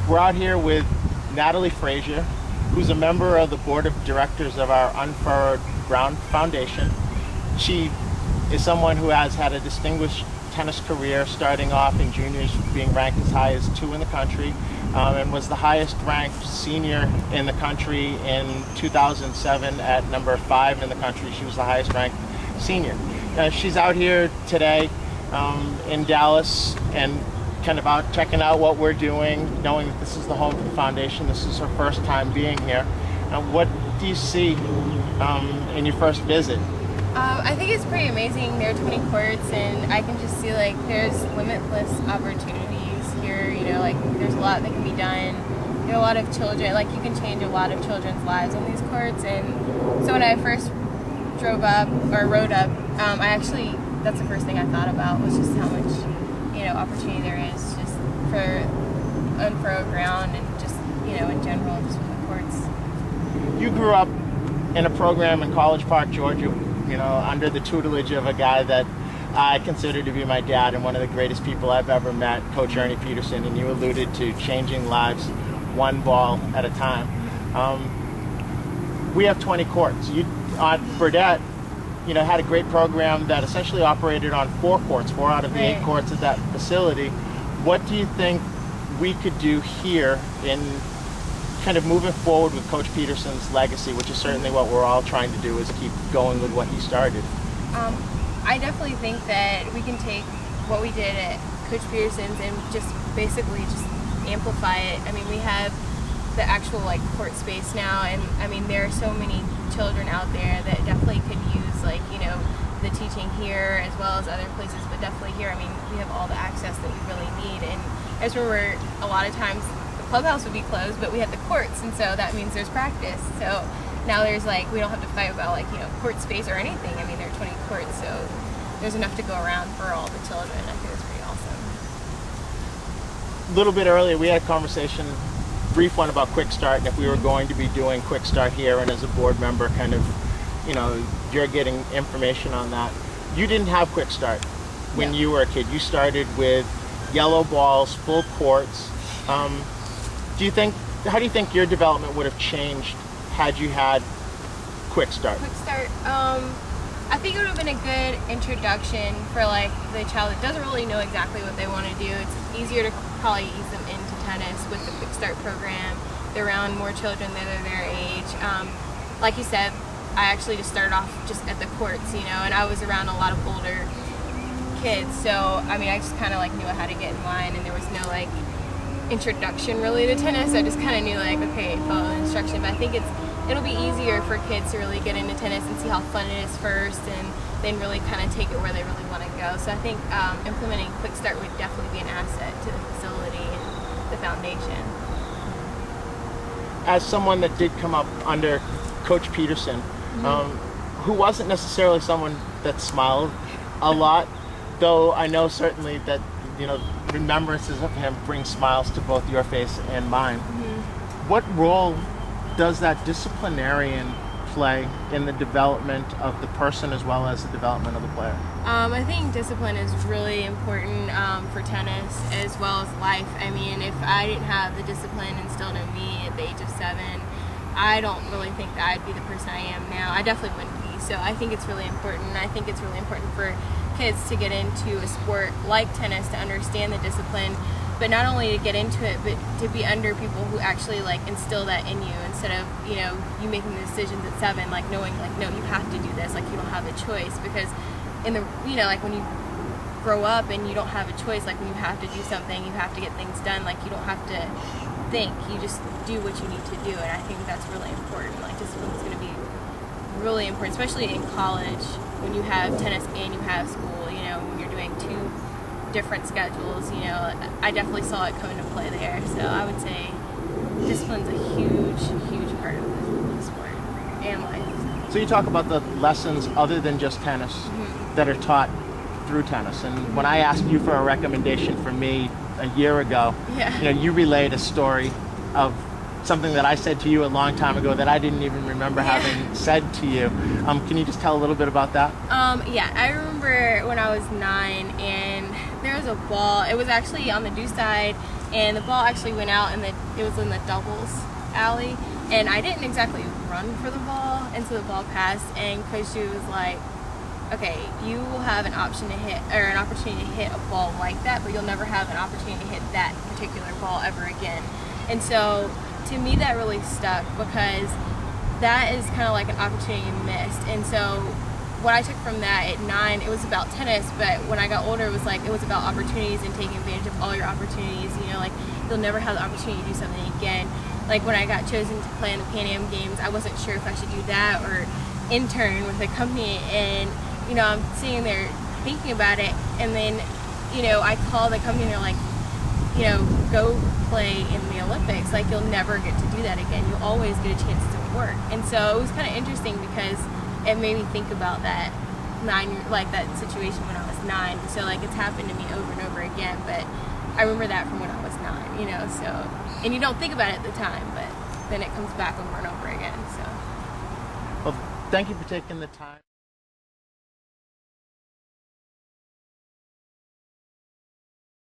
We're out here with Natalie Frazier, who's a member of the board of directors of our Unfurrowed Ground Foundation. She is someone who has had a distinguished tennis career, starting off in juniors, being ranked as high as 2 in the country, and was the highest ranked senior in the country in 2007 at number 5 in the country. She was the highest ranked senior. She's out here today in Dallas and kind of out checking out what we're doing, knowing that this is the home for the foundation. This is her first time being here. What do you see in your first visit? I think it's pretty amazing. There are 20 courts, and I can just see like there's limitless opportunities here. You know, like there's a lot that can be done. There are a lot of children, like you can change a lot of children's lives on these courts. And so when I first rode up, that's the first thing I thought about was just how much, opportunity there is just for unfurrowed ground and just, in general, just with the courts. You grew up in a program in College Park, Georgia, under the tutelage of a guy that I consider to be my dad and one of the greatest people I've ever met, Coach Ernie Peterson, and you alluded to changing lives one ball at a time. We have 20 courts. You, Burdett, had a great program that essentially operated on 4 courts, 4 out of the 8 courts at that facility. What do you think we could do here in kind of moving forward with Coach Peterson's legacy, which is certainly what we're all trying to do, is keep going with what he started? I definitely think that we can take what we did at Coach Peterson's and just basically just amplify it. I mean, we have the actual court space now, and I mean there are so many children out there that definitely could use the teaching here as well as other places, but definitely here. I mean, we have all the access that we really need, and I just remember a lot of times the clubhouse would be closed, but we had the courts, and so that means there's practice. So now there's we don't have to fight about court space or anything. I mean, there are 20 courts, so there's enough to go around for all the children. I think it's pretty awesome. A little bit earlier, we had a conversation, brief one, about Quick Start, and if we were going to be doing Quick Start here, and as a board member, kind of, you're getting information on that. You didn't have Quick Start when you were a kid. You started with yellow balls, full courts. How do you think your development would have changed had you had Quick Start? Quick Start, I think it would have been a good introduction for the child that doesn't really know exactly what they want to do. It's easier to probably ease them into tennis with the Quick Start program. They're around more children that are their age. Like you said, I actually just started off just at the courts, and I was around a lot of older kids. So, I mean, I just kind of knew how to get in line, and there was no introduction really to tennis. I just kind of knew okay, follow the instruction. But I think it'll be easier for kids to really get into tennis and see how fun it is first, and then really kind of take it where they really want to go. So I think implementing Quick Start would definitely be an asset to the facility and the foundation. As someone that did come up under Coach Peterson, who wasn't necessarily someone that smiled a lot, though I know certainly that remembrances of him bring smiles to both your face and mine. What role does that disciplinarian play in the development of the person as well as the development of the player? I think discipline is really important for tennis as well as life. I mean, if I didn't have the discipline instilled in me at the age of 7, I don't really think that I'd be the person I am now. I definitely wouldn't be. So I think it's really important. I think it's really important for kids to get into a sport like tennis, to understand the discipline, but not only to get into it, but to be under people who actually instill that in you, instead of you making the decisions at 7, knowing no, you have to do this, you don't have a choice. Because in the when you grow up and you don't have a choice, when you have to do something, you have to get things done, you don't have to think, you just do what you need to do. And I think that's really important. Discipline is going to be really important, especially in college when you have tennis and you have school, when you're doing 2 different schedules. I definitely saw it come into play there. So I would say discipline's a huge part of the sport and life. So you talk about the lessons other than just tennis that are taught through tennis. And when I asked you for a recommendation for me a year ago, you relayed a story of something that I said to you a long time ago that I didn't even remember having said to you. Can you just tell a little bit about that? I remember when I was 9 and there was a ball. It was actually on the due side, and the ball actually went out, and it was in the doubles alley, and I didn't exactly run for the ball, and so the ball passed, and Coach Ju was like, okay, you will have an opportunity to hit a ball like that, but you'll never have an opportunity to hit that particular ball ever again. And so to me that really stuck, because that is kind of like an opportunity missed. And so what I took from that at 9, it was about tennis, but when I got older, it was about opportunities and taking advantage of all your opportunities. Like, you'll never have the opportunity to do something again. Like, when I got chosen to play in the Pan Am Games, I wasn't sure if I should do that or intern with a company. And I'm sitting there thinking about it, and then I call the company, and they're like, go play in the Olympics. Like, you'll never get to do that again. You'll always get a chance to work. And so it was kind of interesting, because it made me think about that that situation when I was 9. So like, it's happened to me over and over again, but I remember that from when I was 9, so, and you don't think about it at the time, but then it comes back over and over again. So Well, thank you for taking the time.